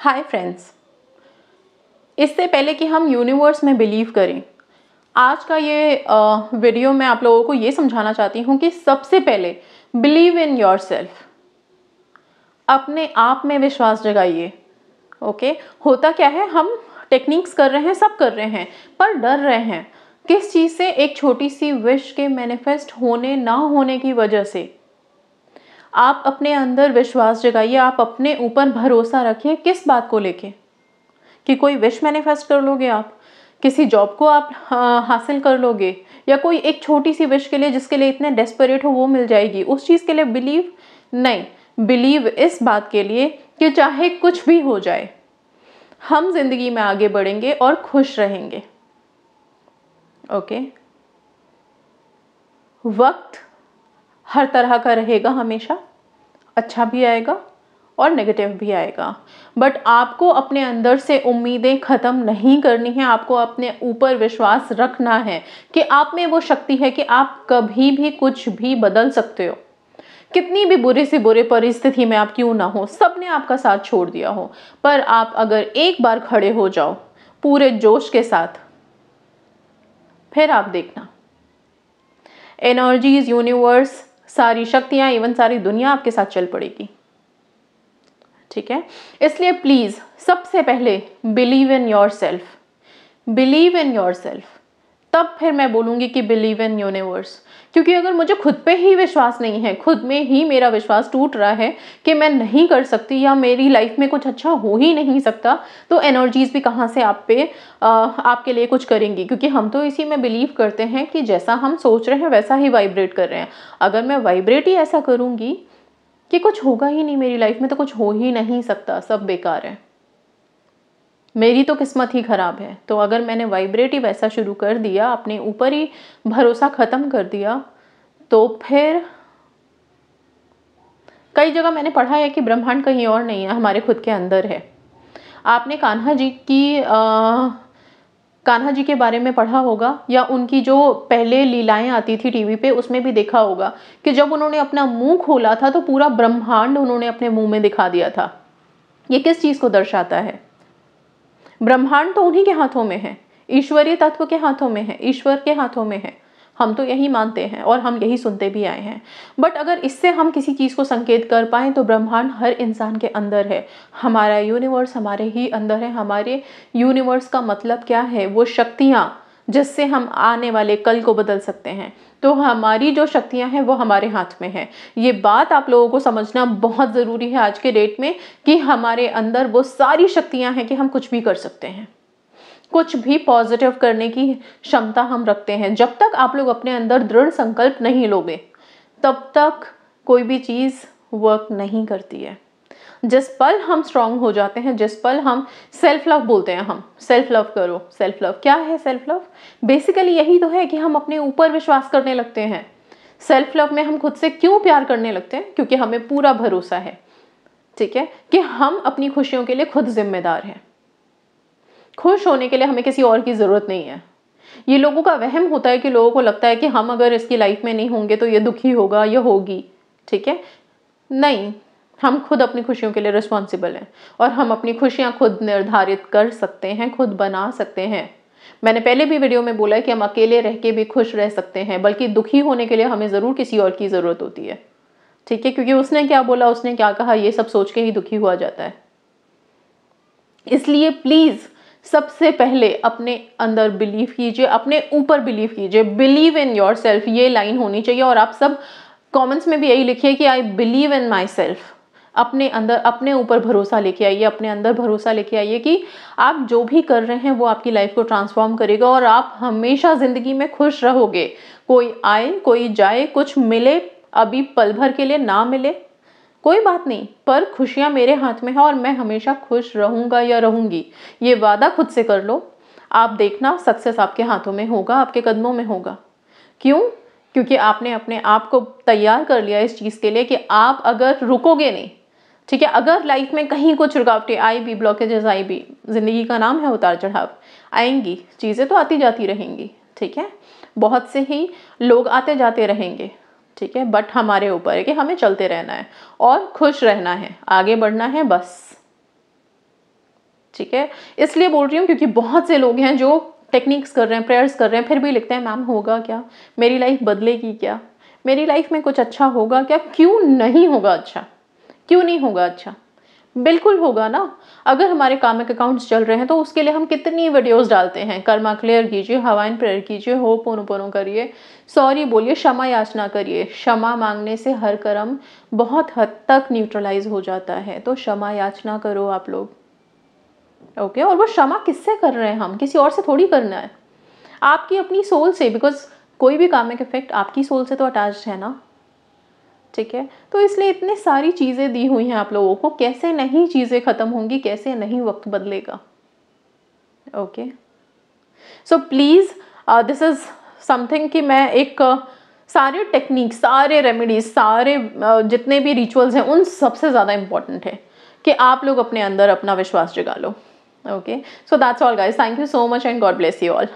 Hi friends, इससे पहले कि हम यूनिवर्स में बिलीव करें, आज का ये वीडियो मैं आप लोगों को ये समझाना चाहती हूँ कि सबसे पहले बिलीव इन योरसेल्फ, अपने आप में विश्वास जगाइए। ओके, होता क्या है, हम टेक्निक्स कर रहे हैं, सब कर रहे हैं, पर डर रहे हैं किस चीज़ से? एक छोटी सी विश के मैनिफेस्ट होने ना होने की वजह से। आप अपने अंदर विश्वास जगाइए, आप अपने ऊपर भरोसा रखिए। किस बात को लेके? कि कोई विश मैनिफेस्ट कर लोगे, आप किसी जॉब को आप हासिल कर लोगे, या कोई एक छोटी सी विश के लिए जिसके लिए इतने डेस्परेट हो वो मिल जाएगी, उस चीज़ के लिए बिलीव नहीं। बिलीव इस बात के लिए कि चाहे कुछ भी हो जाए, हम जिंदगी में आगे बढ़ेंगे और खुश रहेंगे। ओके, वक्त हर तरह का रहेगा, हमेशा अच्छा भी आएगा और नेगेटिव भी आएगा, बट आपको अपने अंदर से उम्मीदें ख़त्म नहीं करनी है। आपको अपने ऊपर विश्वास रखना है कि आप में वो शक्ति है कि आप कभी भी कुछ भी बदल सकते हो। कितनी भी बुरी से बुरी परिस्थिति में आप क्यों ना हो, सबने आपका साथ छोड़ दिया हो, पर आप अगर एक बार खड़े हो जाओ पूरे जोश के साथ, फिर आप देखना एनर्जीज, यूनिवर्स, सारी शक्तियाँ, इवन सारी दुनिया आपके साथ चल पड़ेगी। ठीक है, इसलिए प्लीज सबसे पहले believe in your self, believe in your self, तब फिर मैं बोलूंगी कि बिलीव इन यूनिवर्स। क्योंकि अगर मुझे खुद पे ही विश्वास नहीं है, खुद में ही मेरा विश्वास टूट रहा है कि मैं नहीं कर सकती या मेरी लाइफ में कुछ अच्छा हो ही नहीं सकता, तो एनर्जीज भी कहाँ से आप पे आपके लिए कुछ करेंगी? क्योंकि हम तो इसी में बिलीव करते हैं कि जैसा हम सोच रहे हैं वैसा ही वाइब्रेट कर रहे हैं। अगर मैं वाइब्रेट ही ऐसा करूंगी कि कुछ होगा ही नहीं मेरी लाइफ में, तो कुछ हो ही नहीं सकता, सब बेकार है, मेरी तो किस्मत ही खराब है। तो अगर मैंने वाइब्रेट ही वैसा शुरू कर दिया, अपने ऊपर ही भरोसा ख़त्म कर दिया, तो फिर कई जगह मैंने पढ़ा है कि ब्रह्मांड कहीं और नहीं है, हमारे खुद के अंदर है। आपने कान्हा जी के बारे में पढ़ा होगा, या उनकी जो पहले लीलाएं आती थी टीवी पे, उसमें भी देखा होगा कि जब उन्होंने अपना मुंह खोला था तो पूरा ब्रह्मांड उन्होंने अपने मुंह में दिखा दिया था। ये किस चीज़ को दर्शाता है? ब्रह्मांड तो उन्हीं के हाथों में है, ईश्वरीय तत्व के हाथों में है, ईश्वर के हाथों में है। हम तो यही मानते हैं और हम यही सुनते भी आए हैं। बट अगर इससे हम किसी चीज़ को संकेत कर पाएँ तो ब्रह्मांड हर इंसान के अंदर है, हमारा यूनिवर्स हमारे ही अंदर है। हमारे यूनिवर्स का मतलब क्या है? वो शक्तियाँ जिससे हम आने वाले कल को बदल सकते हैं। तो हमारी जो शक्तियाँ हैं वो हमारे हाथ में है। ये बात आप लोगों को समझना बहुत ज़रूरी है आज के डेट में, कि हमारे अंदर वो सारी शक्तियाँ हैं कि हम कुछ भी कर सकते हैं, कुछ भी पॉजिटिव करने की क्षमता हम रखते हैं। जब तक आप लोग अपने अंदर दृढ़ संकल्प नहीं लोगे, तब तक कोई भी चीज़ वर्क नहीं करती है। जिस पल हम स्ट्रांग हो जाते हैं, जिस पल हम सेल्फ लव बोलते हैं, हम सेल्फ लव करो, सेल्फ लव क्या है? सेल्फ लव बेसिकली यही तो है कि हम अपने ऊपर विश्वास करने लगते हैं। सेल्फ लव में हम खुद से क्यों प्यार करने लगते हैं? क्योंकि हमें पूरा भरोसा है, ठीक है, कि हम अपनी खुशियों के लिए खुद जिम्मेदार हैं। खुश होने के लिए हमें किसी और की ज़रूरत नहीं है। ये लोगों का वहम होता है कि लोगों को लगता है कि हम अगर इसकी लाइफ में नहीं होंगे तो ये दुखी होगा या होगी, ठीक है। नहीं, हम खुद अपनी खुशियों के लिए रिस्पॉन्सिबल हैं और हम अपनी खुशियाँ खुद निर्धारित कर सकते हैं, खुद बना सकते हैं। मैंने पहले भी वीडियो में बोला है कि हम अकेले रह के भी खुश रह सकते हैं, बल्कि दुखी होने के लिए हमें ज़रूर किसी और की ज़रूरत होती है, ठीक है, क्योंकि उसने क्या बोला, उसने क्या कहा, ये सब सोच के ही दुखी हुआ जाता है। इसलिए प्लीज़ सबसे पहले अपने अंदर बिलीव कीजिए, अपने ऊपर बिलीव कीजिए। बिलीव इन योर सेल्फ, ये लाइन होनी चाहिए। और आप सब कमेंट्स में भी यही लिखिए कि I believe in my self. अपने अंदर, अपने ऊपर भरोसा लेके आइए, अपने अंदर भरोसा लेके आइए कि आप जो भी कर रहे हैं वो आपकी लाइफ को ट्रांसफॉर्म करेगा और आप हमेशा ज़िंदगी में खुश रहोगे। कोई आए कोई जाए, कुछ मिले अभी पल भर के लिए, ना मिले कोई बात नहीं, पर खुशियाँ मेरे हाथ में है और मैं हमेशा खुश रहूँगा या रहूँगी। ये वादा खुद से कर लो, आप देखना सक्सेस आपके हाथों में होगा, आपके कदमों में होगा। क्यों? क्योंकि आपने अपने आप को तैयार कर लिया इस चीज़ के लिए कि आप अगर रुकोगे नहीं, ठीक है, अगर लाइफ में कहीं कुछ रुकावटें आई भी, ब्लॉकेजेस आई भी, ज़िंदगी का नाम है उतार चढ़ाव, आएंगी, चीज़ें तो आती जाती रहेंगी, ठीक है, बहुत से ही लोग आते जाते रहेंगे, ठीक है, बट हमारे ऊपर है कि हमें चलते रहना है और खुश रहना है, आगे बढ़ना है बस। ठीक है, इसलिए बोल रही हूँ क्योंकि बहुत से लोग हैं जो टेक्निक्स कर रहे हैं, प्रेयर्स कर रहे हैं, फिर भी लिखते हैं मैम होगा क्या, मेरी लाइफ बदलेगी क्या, मेरी लाइफ में कुछ अच्छा होगा क्या? क्यों नहीं होगा अच्छा? क्यों नहीं होगा अच्छा? बिल्कुल होगा ना। अगर हमारे कार्मिक अकाउंट्स चल रहे हैं तो उसके लिए हम कितनी वीडियोस डालते हैं, कर्मा क्लियर कीजिए, हवाइन प्रेयर कीजिए, होपोनोपोनो करिए, सॉरी बोलिए, क्षमा याचना करिए। क्षमा मांगने से हर कर्म बहुत हद तक न्यूट्रलाइज हो जाता है, तो क्षमा याचना करो आप लोग। ओके, और वो क्षमा किससे कर रहे हैं? हम किसी और से थोड़ी करना है, आपकी अपनी सोल से, बिकॉज कोई भी कार्मिक इफेक्ट आपकी सोल से तो अटैच्ड है ना। ठीक है, तो इसलिए इतनी सारी चीज़ें दी हुई हैं आप लोगों को, कैसे नहीं चीज़ें ख़त्म होंगी, कैसे नहीं वक्त बदलेगा। Okay, so please this is something कि मैं एक सारे टेक्निक, सारे रेमेडीज, सारे जितने भी रिचुअल्स हैं उन सबसे ज़्यादा इम्पॉर्टेंट है कि आप लोग अपने अंदर अपना विश्वास जगा लो। Okay, so that's all guys, thank you so much and God bless you all.